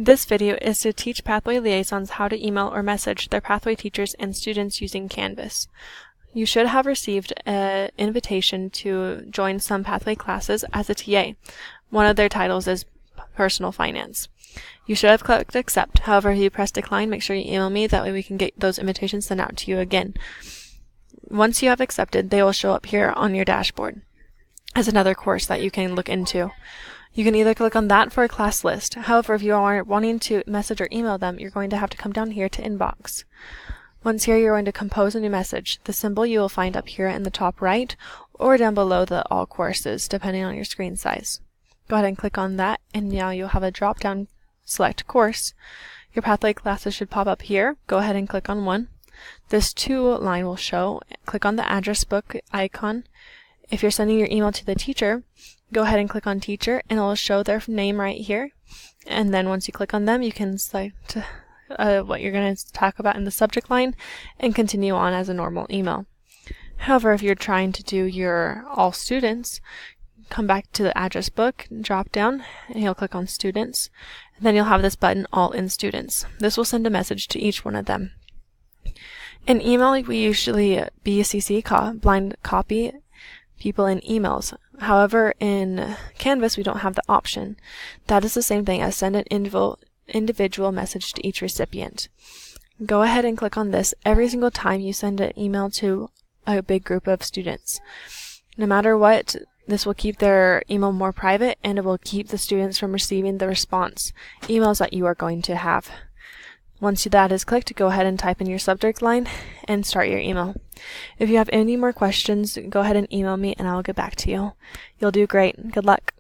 This video is to teach Pathway Liaisons how to email or message their Pathway teachers and students using Canvas. You should have received an invitation to join some Pathway classes as a TA. One of their titles is Personal Finance. You should have clicked Accept. However, if you press Decline, make sure you email me. That way we can get those invitations sent out to you again. Once you have accepted, they will show up here on your dashboard as another course that you can look into. You can either click on that for a class list. However, if you are wanting to message or email them, you're going to have to come down here to Inbox. Once here, you're going to compose a new message. The symbol you will find up here in the top right or down below the All Courses, depending on your screen size. Go ahead and click on that, and now you'll have a drop-down Select Course. Your Pathway classes should pop up here. Go ahead and click on one. This to line will show. Click on the address book icon. If you're sending your email to the teacher, go ahead and click on Teacher, and it will show their name right here. And then once you click on them, you can select what you're going to talk about in the subject line and continue on as a normal email. However, if you're trying to do your All Students, come back to the address book, drop down, and you'll click on Students. And then you'll have this button, All in Students. This will send a message to each one of them. In email, we usually BCC blind copy people in emails. However, in Canvas, we don't have the option. That is the same thing as send an individual message to each recipient. Go ahead and click on this every single time you send an email to a big group of students. No matter what, this will keep their email more private, and it will keep the students from receiving the response emails that you are going to have. Once that is clicked, go ahead and type in your subject line and start your email. If you have any more questions, go ahead and email me and I'll get back to you. You'll do great. Good luck.